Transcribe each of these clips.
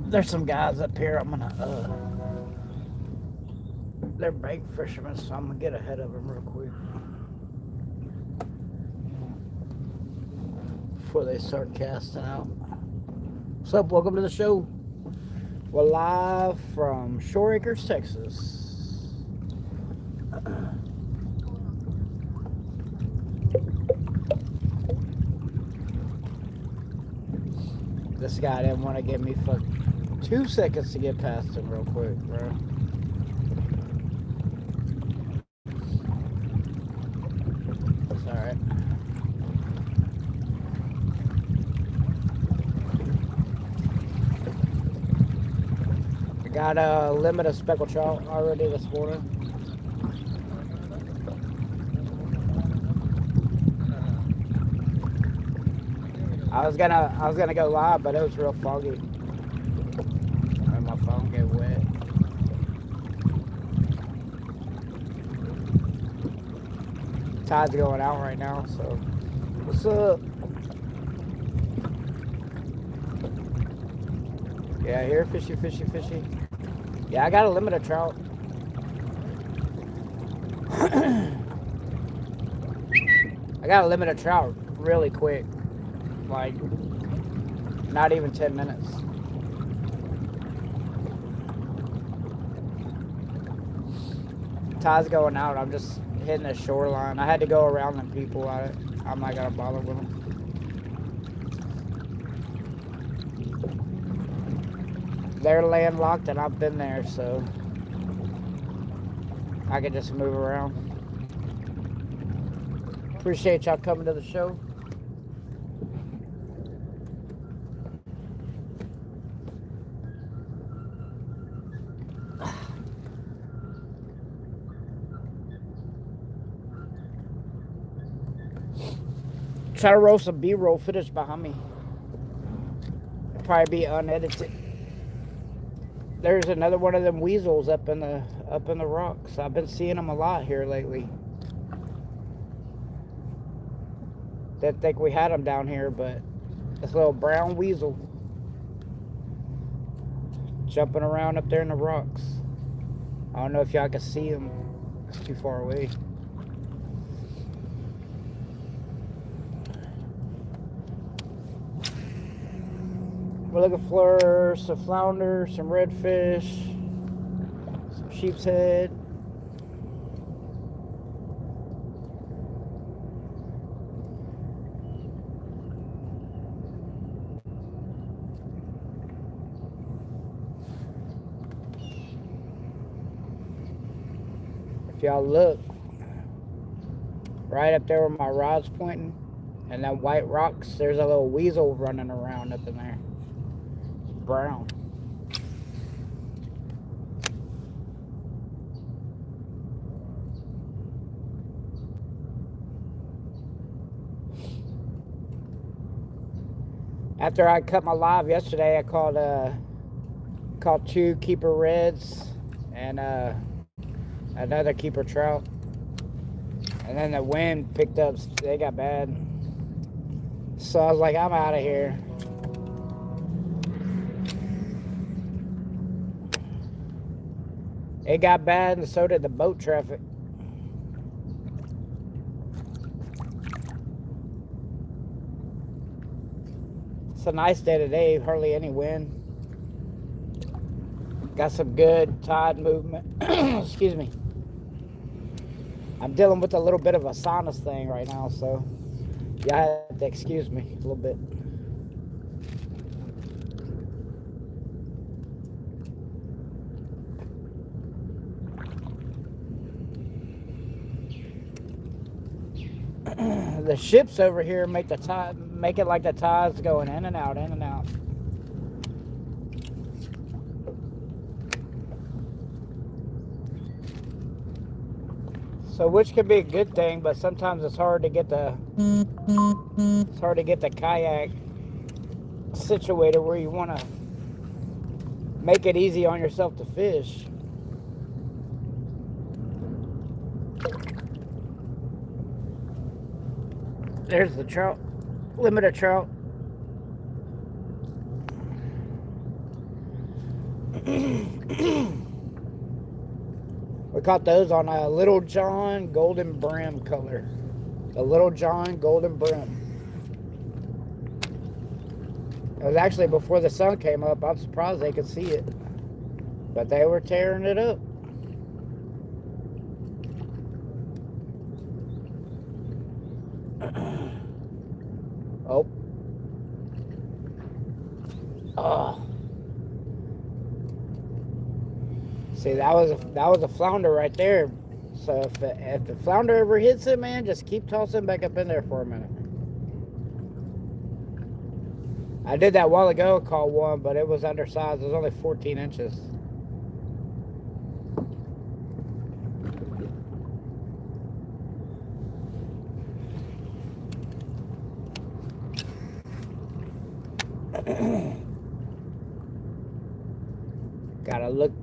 There's some guys up here. I'm gonna they're bait fishermen, so I'm gonna get ahead of them real quick before they start casting out. What's up? Welcome to the show. We're live from Shore Acres, Texas. This guy didn't want to give me 2 seconds to get past him real quick, bro. It's alright. I got a limit of speckled trout already this morning. I was gonna go live, but it was real foggy. And my phone get wet. Tide's going out right now, so what's up? Yeah, here, fishy, fishy, fishy. Yeah, I got a limit of trout. I got a limit of trout really quick. Like, not even 10 minutes. Tide's going out. I'm just hitting the shoreline. I had to go around them people. I'm not gonna bother with them. They're landlocked and I've been there, so I can just move around. Appreciate y'all coming to the show. try to roll some B-roll footage behind me. It'll probably be unedited. There's another one of them weasels up in the rocks. I've been seeing them a lot here lately. Didn't think we had them down here, but this little brown weasel jumping around up there in the rocks. I don't know if y'all can see him. It's too far away. We're looking for some flounder, some redfish, some sheep's head. If y'all look, right up there where my rod's pointing, and that white rocks, there's a little weasel running around up in there. Brown. After I cut my live yesterday, I caught 2 keeper reds and another keeper trout. And then the wind picked up, they got bad. So I was like, I'm out of here. It got bad, and so did the boat traffic. It's a nice day today, hardly any wind. Got some good tide movement. Excuse me. I'm dealing with a little bit of a sinus thing right now, so you have to excuse me a little bit. The ships over here make it like the tide's going in and out, in and out. So which can be a good thing, but sometimes it's hard to get the kayak situated where you want to make it easy on yourself to fish. There's the trout, limited trout. We caught those on a Little John Golden Brim color. The Little John Golden Brim. It was actually before the sun came up. I'm surprised they could see it. But they were tearing it up. Oh. Oh. See, that was a flounder right there. So if the flounder ever hits it, man, just keep tossing back up in there for a minute. I did that a while ago, caught one, but it was undersized. It was only 14 inches.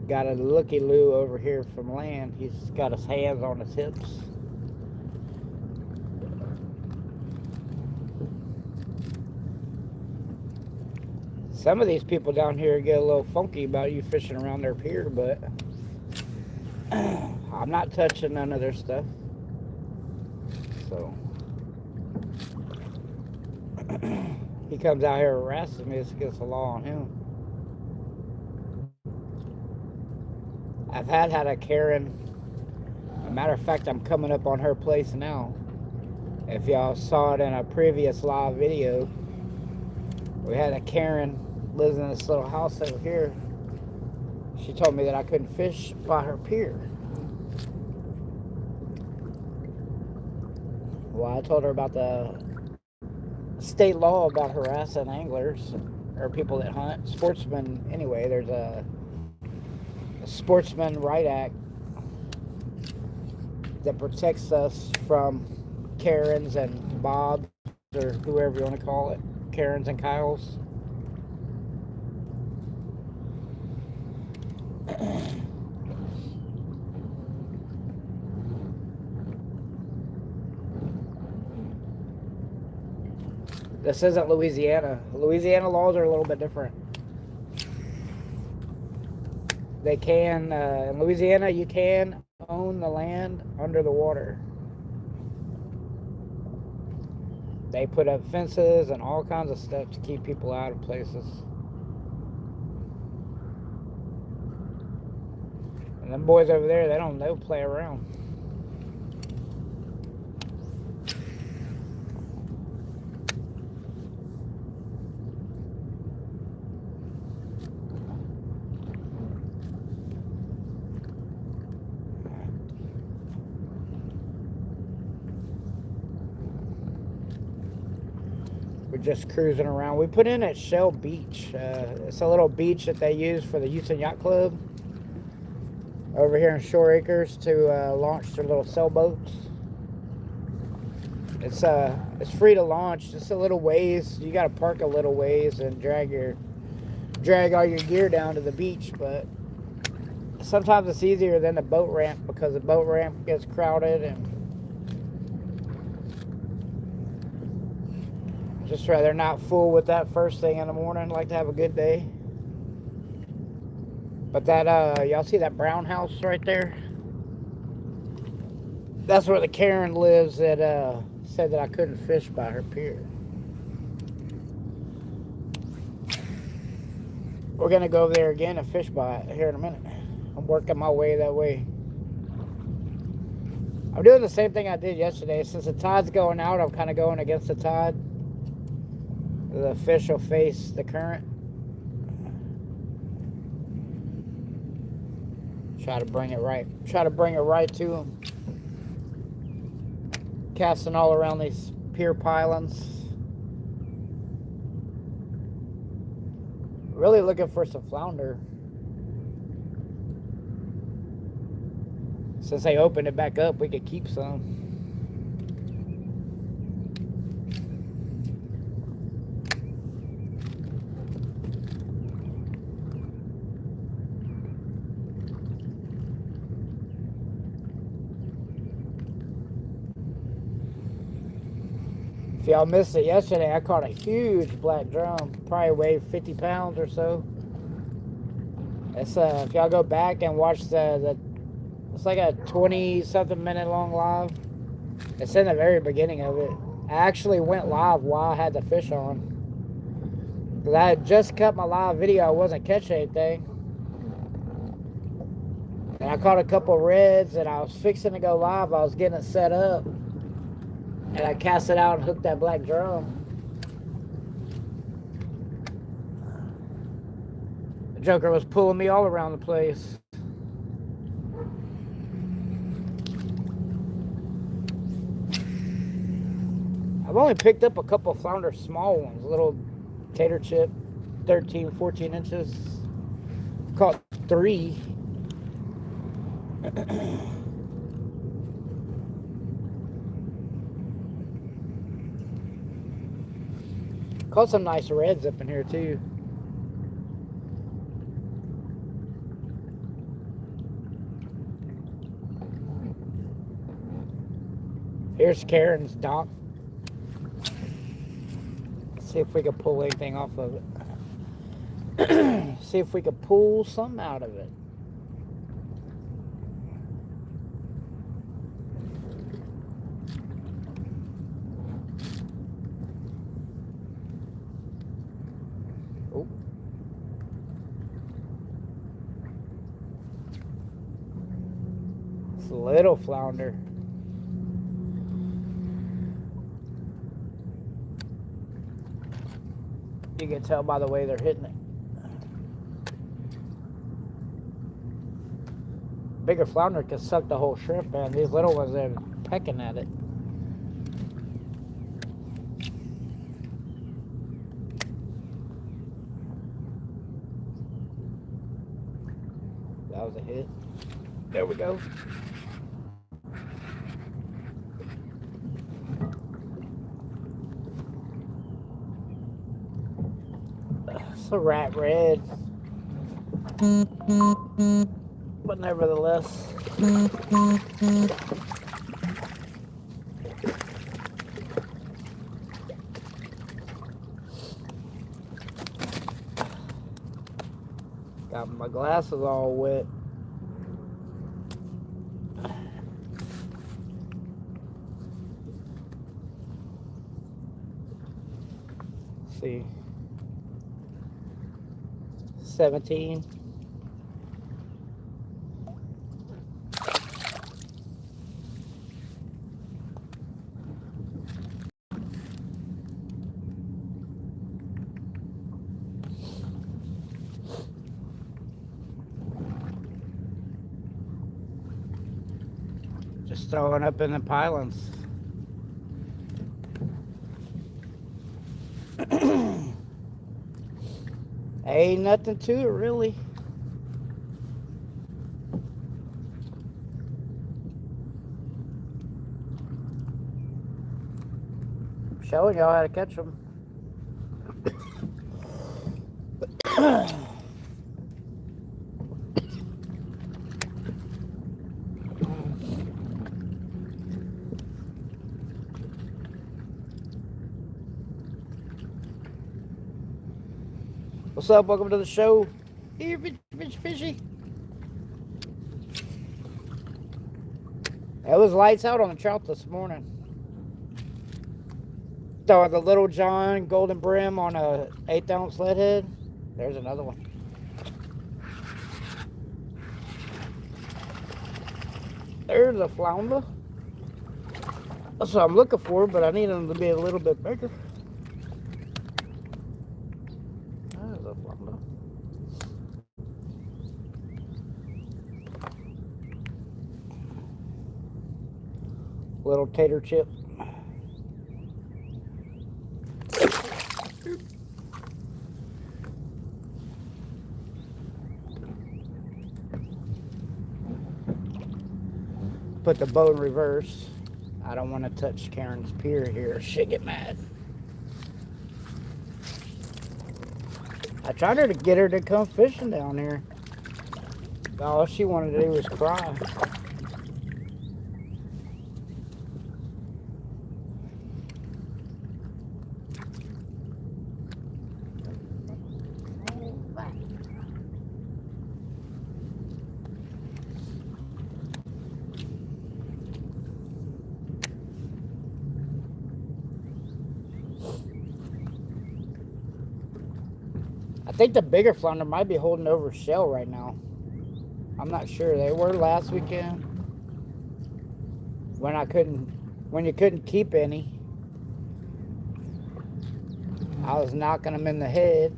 Got a looky-loo over here from land. He's got his hands on his hips. Some of these people down here get a little funky about you fishing around their pier, but I'm not touching none of their stuff. So he comes out here harassing me. It's against the law on him. I've had a Karen. As a matter of fact, I'm coming up on her place now. If y'all saw it in a previous live video, we had a Karen lives in this little house over here. She told me that I couldn't fish by her pier. Well, I told her about the state law about harassing anglers or people that hunt, sportsmen. Anyway, there's a Sportsman Right Act that protects us from Karens and Bobs or whoever you want to call it, Karens and Kyles. This isn't Louisiana. Louisiana laws are a little bit different. They can, in Louisiana, you can own the land under the water. They put up fences and all kinds of stuff to keep people out of places. And them boys over there, they'll play around. We're just cruising around. We put in at Shell Beach. It's a little beach that they use for the Houston Yacht Club over here in Shore Acres to launch their little sailboats. It's free to launch, just a little ways. You got to park a little ways and drag all your gear down to the beach, but sometimes it's easier than the boat ramp because the boat ramp gets crowded, and just rather not fool with that first thing in the morning. Like to have a good day. But that y'all see that brown house right there? That's where the Karen lives that said that I couldn't fish by her pier. We're gonna go over there again and fish by it here in a minute. I'm working my way that way. I'm doing the same thing I did yesterday. Since the tide's going out, I'm kind of going against the tide. The fish will face the current. Try to bring it right to them. Casting all around these pier pylons. Really looking for some flounder. Since they opened it back up, we could keep some. If y'all missed it yesterday, I caught a huge black drum. Probably weighed 50 pounds or so. It's if y'all go back and watch it's like a 20-something minute long live. It's in the very beginning of it. I actually went live while I had the fish on. Because I had just cut my live video. I wasn't catching anything. And I caught a couple reds and I was fixing to go live. I was getting it set up. And I cast it out and hooked that black drum. The Joker was pulling me all around the place. I've only picked up a couple of flounder small ones, little tater chip, 13, 14 inches. I've caught 3. Caught some nice reds up in here too. Here's Karen's dock. See if we can pull anything off of it. See if we can pull something out of it. Oh. It's a little flounder. You can tell by the way they're hitting it. Bigger flounder can suck the whole shrimp, man. These little ones are pecking at it. That was a hit. There we go. It's a rat red. But nevertheless. Got my glasses all wet. Let's see. 17. Just throwing up in the pylons. Ain't nothing to it, really. I'm showing y'all how to catch them. What's up? Welcome to the show. Here, fishy. It was lights out on the trout this morning. Throwing the Little John Golden Brim on a 1/8 ounce lead head. There's another one. There's a flounder. That's what I'm looking for, but I need them to be a little bit bigger. There's a flounder. Little tater chip. Put the boat in reverse. I don't want to touch Karen's pier here. She'll get mad. I tried to get her to come fishing down here. All she wanted to do was cry. I think the bigger flounder might be holding over shell right now. I'm not sure. They were last weekend when you couldn't keep any. I was knocking them in the head.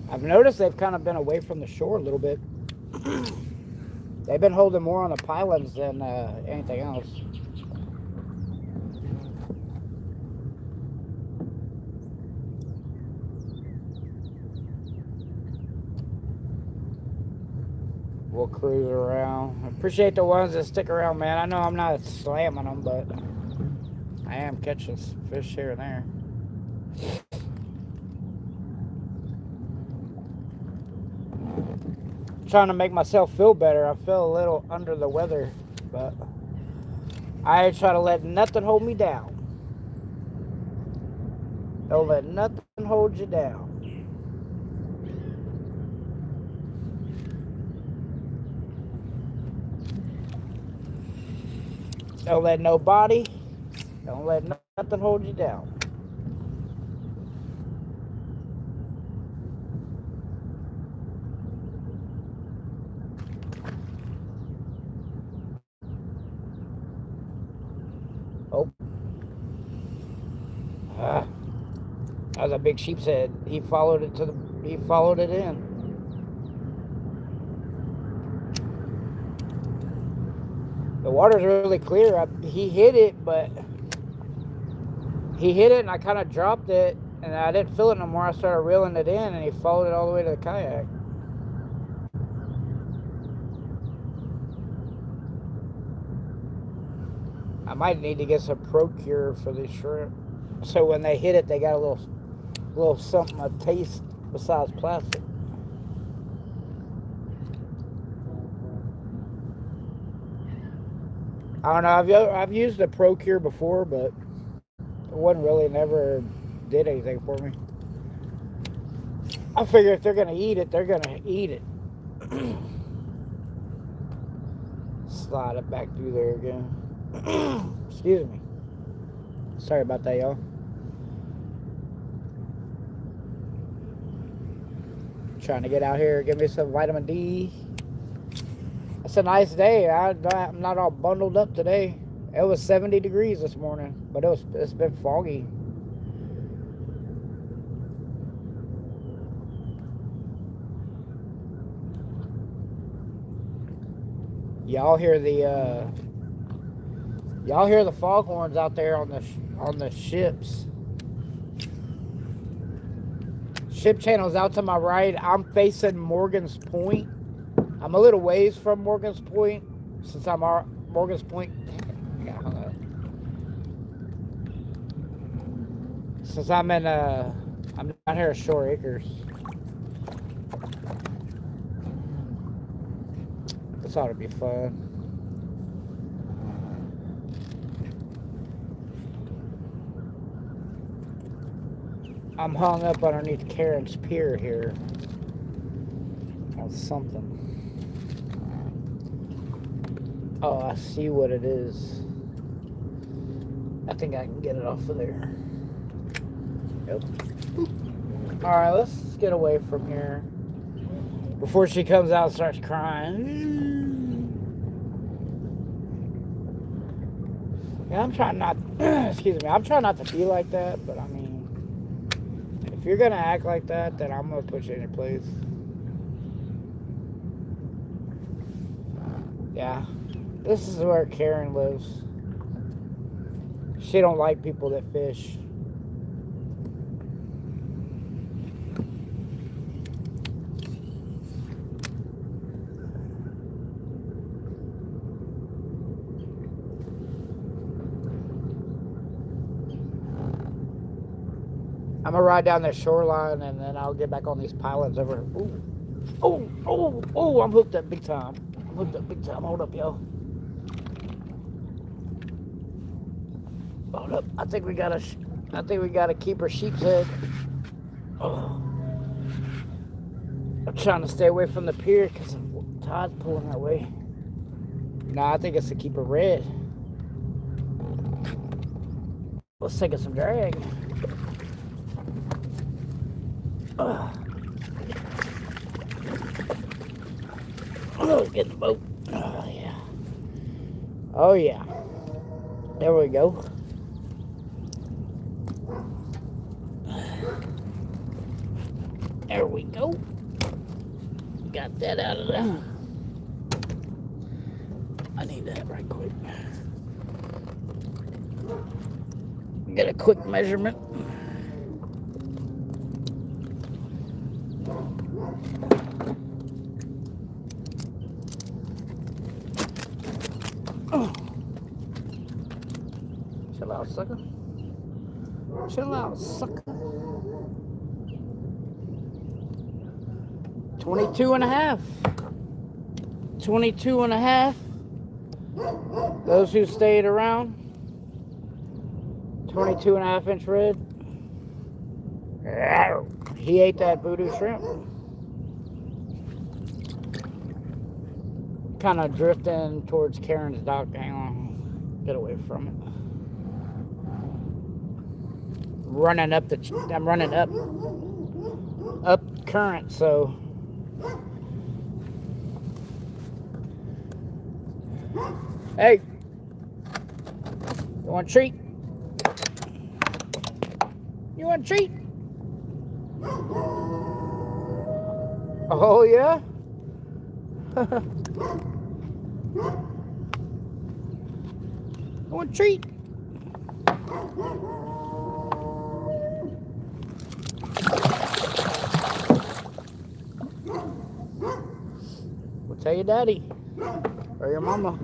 I've noticed they've kind of been away from the shore a little bit. They've been holding more on the pylons than anything else. We'll cruise around. I appreciate the ones that stick around, man. I know I'm not slamming them, but I am catching fish here and there. Trying to make myself feel better. I feel a little under the weather, but I try to let nothing hold me down. Don't let nothing hold you down. Don't let nobody, don't let nothing hold you down. Oh. That was a big sheep's head. He followed it in. The water's really clear. He hit it, but He hit it and I kind of dropped it and I didn't feel it no more. I started reeling it in and he followed it all the way to the kayak. I might need to get some Procure for these shrimp. So when they hit it, they got a little something, a taste besides plastic. I don't know. I've used the Procure before, but it wasn't really never did anything for me. I figure if they're gonna eat it, they're gonna eat it. Slide it back through there again. Excuse me. Sorry about that, y'all. Trying to get out here, give me some vitamin D. It's a nice day. I'm not all bundled up today. It was 70 degrees this morning, but it's been foggy. Y'all hear the foghorns out there on the ships. Ship channel's out to my right. I'm facing Morgan's Point. I'm a little ways from Morgan's Point since I'm Morgan's Point. Got hung up. Since I'm down here at Shore Acres. This ought to be fun. I'm hung up underneath Karen's Pier here on something. Oh, I see what it is. I think I can get it off of there. Yep. Alright, let's get away from here before she comes out and starts crying. Yeah, I'm trying not excuse me, I'm trying not to be like that, but I mean, if you're gonna act like that, then I'm gonna put you in your place. Yeah. This is where Karen lives. She don't like people that fish. I'm gonna ride down the shoreline and then I'll get back on these pilots over. Oh, I'm hooked up big time. Hold up, yo. Hold up. I think we gotta keep her sheep's head. Oh. I'm trying to stay away from the pier because the tide's pulling that way. Nah, I think it's to keep her red. Let's take it some drag. Oh, get in the boat. Oh, yeah. Oh, yeah. There we go. There we go. Got that out of there. I need that right quick. Get a quick measurement. Chill out, sucker. Chill out, sucker. 22 and a half. 22 and a half. Those who stayed around. 22 and a half inch red. He ate that voodoo shrimp. Kind of drifting towards Karen's dock. Hang on. Get away from it. I'm running up current, so hey, you want a treat? You want a treat? Oh yeah. You want a treat? Well, tell your daddy or your mama.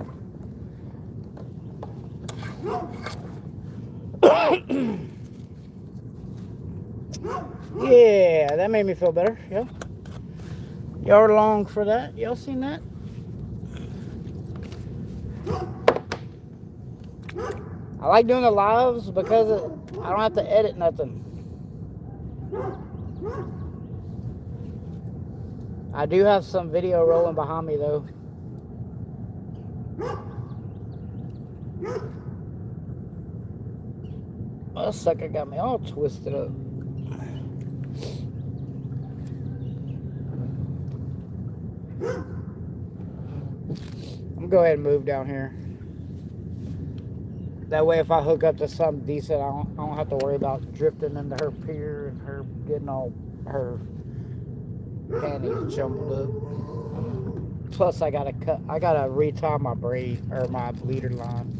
Yeah, that made me feel better. Yeah. Y'all are along for that? Y'all seen that? I like doing the lives because I don't have to edit nothing. I do have some video rolling behind me though. Oh, that sucker got me all twisted up. I'm gonna go ahead and move down here. That way if I hook up to something decent, I don't have to worry about drifting into her pier and her getting all her panties jumbled up. Plus I gotta retie my braid or my leader line.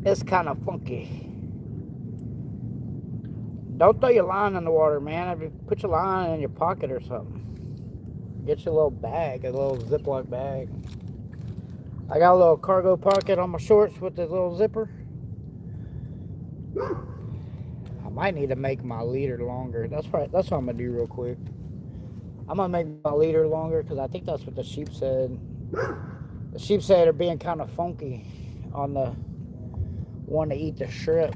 It's kind of funky. Don't throw your line in the water, man. Put your line in your pocket or something. Get your little bag, a little Ziploc bag. I got a little cargo pocket on my shorts with this little zipper. I might need to make my leader longer. That's what I'm gonna do real quick. I'm gonna make my leader longer because I think that's what the sheep said. The sheep said they're being kind of funky on the one to eat the shrimp.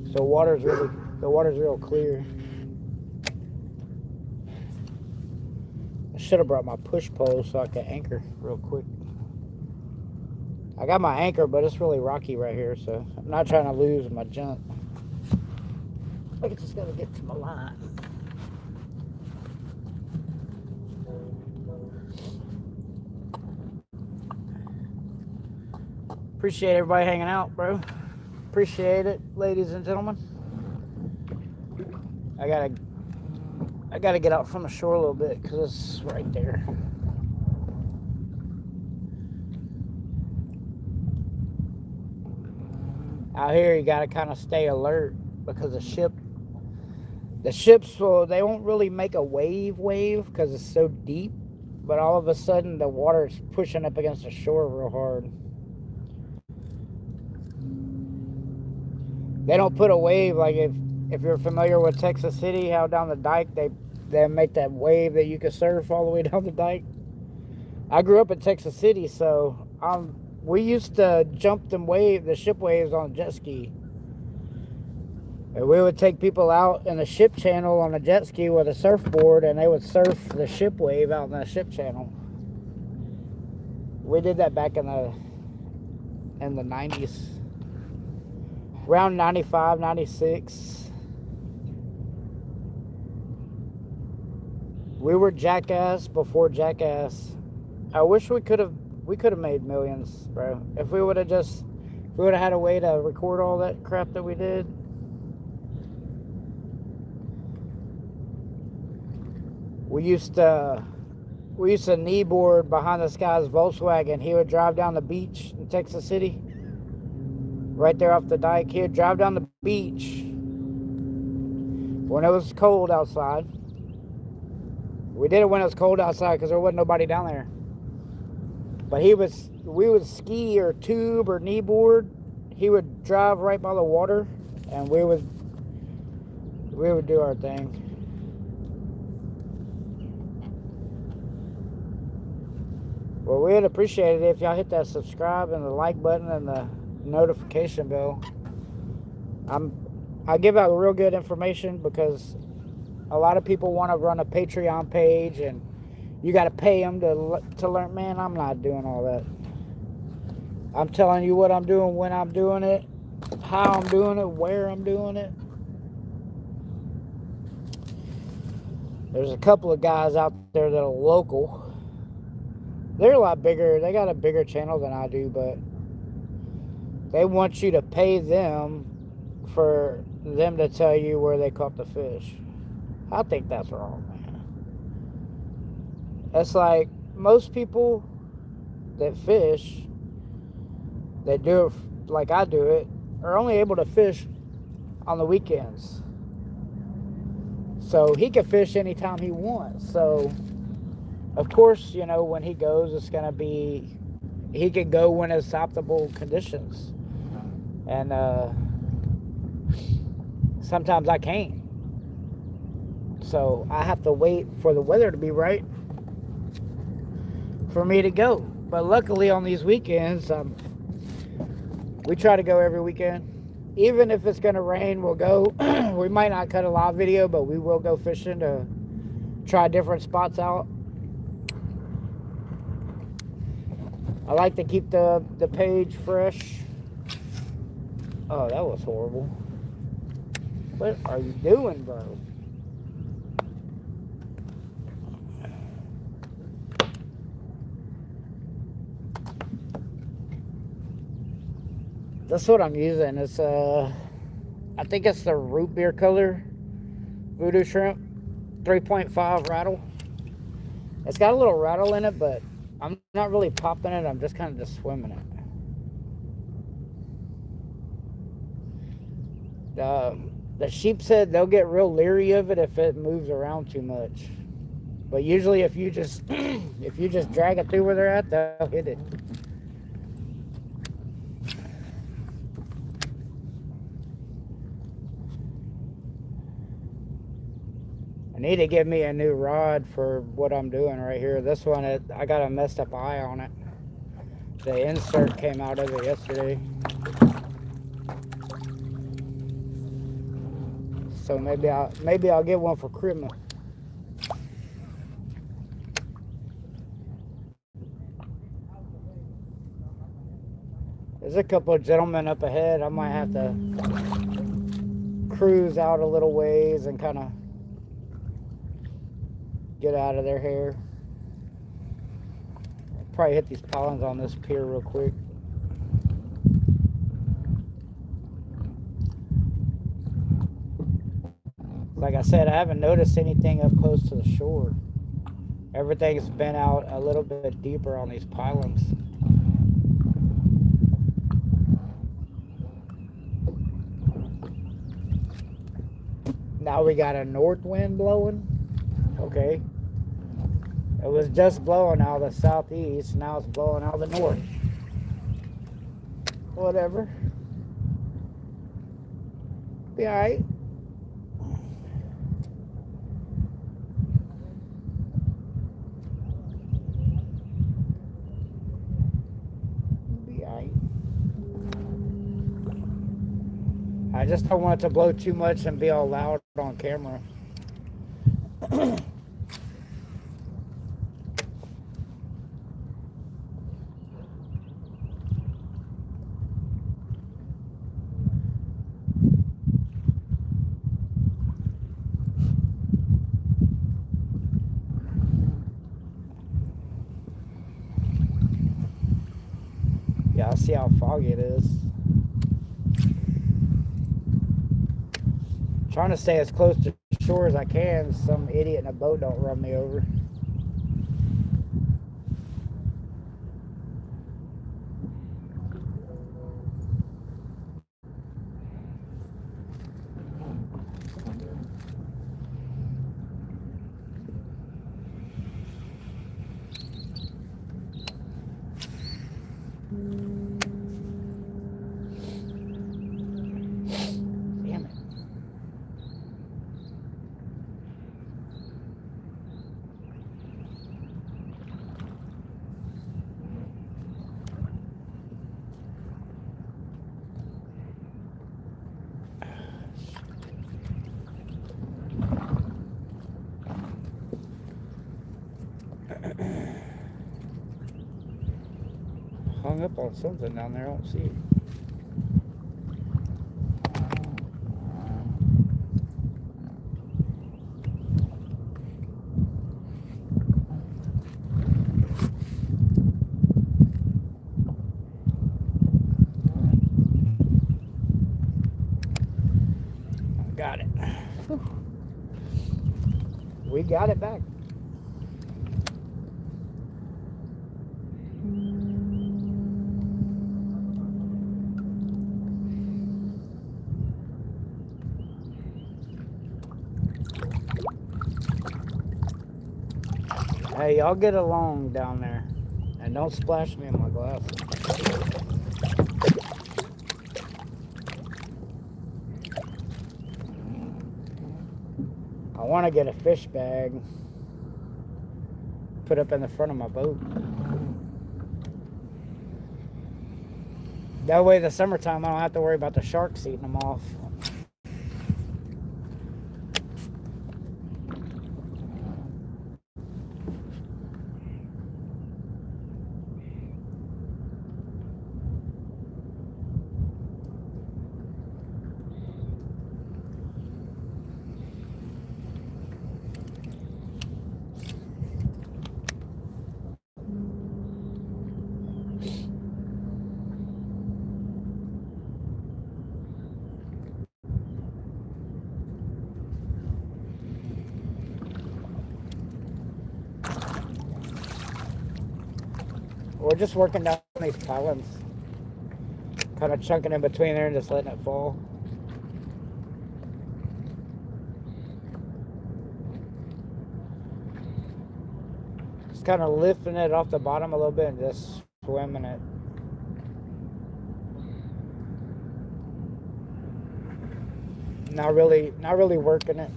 So the water's real clear. I should have brought my push pole so I could anchor real quick. I got my anchor, but it's really rocky right here, so I'm not trying to lose my junk. I just gotta get to my line. Appreciate everybody hanging out, bro. Appreciate it, ladies and gentlemen. I gotta get out from the shore a little bit because it's right there. Out here, you gotta kind of stay alert because the ships, well, they won't really make a wave because it's so deep. But all of a sudden, the water's pushing up against the shore real hard. They don't put a wave like if you're familiar with Texas City, how down the dike they make that wave that you can surf all the way down the dike. I grew up in Texas City, so we used to jump the ship waves on a jet ski. And we would take people out in the ship channel on a jet ski with a surfboard, and they would surf the ship wave out in the ship channel. We did that back in the 90s. Around 95, 96. We were Jackass before Jackass. I wish we could have made millions, bro. If we would have had a way to record all that crap that we did. We used to kneeboard behind this guy's Volkswagen. He would drive down the beach in Texas City. Right there off the dike. He would drive down the beach when it was cold outside. We did it when it was cold outside because there wasn't nobody down there. But we would ski or tube or kneeboard. He would drive right by the water, and we would do our thing. Well, we'd appreciate it if y'all hit that subscribe and the like button and the notification bell. I give out real good information because a lot of people want to run a Patreon page and you got to pay them to learn. Man, I'm not doing all that. I'm telling you what I'm doing, when I'm doing it, how I'm doing it, where I'm doing it. There's a couple of guys out there that are local. They're a lot bigger. They got a bigger channel than I do, but they want you to pay them for them to tell you where they caught the fish. I think that's wrong, man. It's like most people that fish, that do it like I do it, are only able to fish on the weekends. So he can fish anytime he wants. So, of course, you know, when he goes, it's going to be, he can go when it's optimal conditions. And sometimes I can't. So I have to wait for the weather to be right for me to go. But luckily on these weekends, we try to go every weekend. Even if it's going to rain, we'll go. We might not cut a live video, but we will go fishing to try different spots out. I like to keep the page fresh. Oh, that was horrible. What are you doing, bro? That's what I'm using. It's I think it's the root beer color Voodoo Shrimp 3.5 rattle. It's got a little rattle in it, but I'm not really popping it. I'm just kind of just swimming it. The sheepshead, they'll get real leery of it if it moves around too much. But usually if you just if you just drag it through where they're at, they'll hit it. I need to get me a new rod for what I'm doing right here. This one, I got a messed up eye on it. The insert came out of it yesterday. So maybe I'll get one for Christmas. There's a couple of gentlemen up ahead. I might have to cruise out a little ways and kind of get out of their hair. I'll probably hit these pollards on this pier real quick. Like I said, I haven't noticed anything up close to the shore. Everything's been out a little bit deeper on these pylons. Now we got a north wind blowing. Okay. It was just blowing out of the southeast. Now it's blowing out of the north. Whatever. Be alright. Be alright. I just don't want it to blow too much and be all loud on camera. Yeah, I'll see how foggy it is. Trying to stay as close to shore as I can. Some idiot in a boat don't run me over. Damn it. Hung up on something down there. I don't see it. Got it. Whew. We got it back. Hey, y'all get along down there. And don't splash me in my glasses. I want to get a fish bag. Put up in the front of my boat. That way, the summertime, I don't have to worry about the sharks eating them off. We're just working down these pylons. Kind of chunking in between there and just letting it fall. Just kind of lifting it off the bottom a little bit and just swimming it. Not really working it.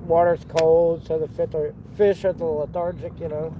Water's cold, so the fish are lethargic, you know.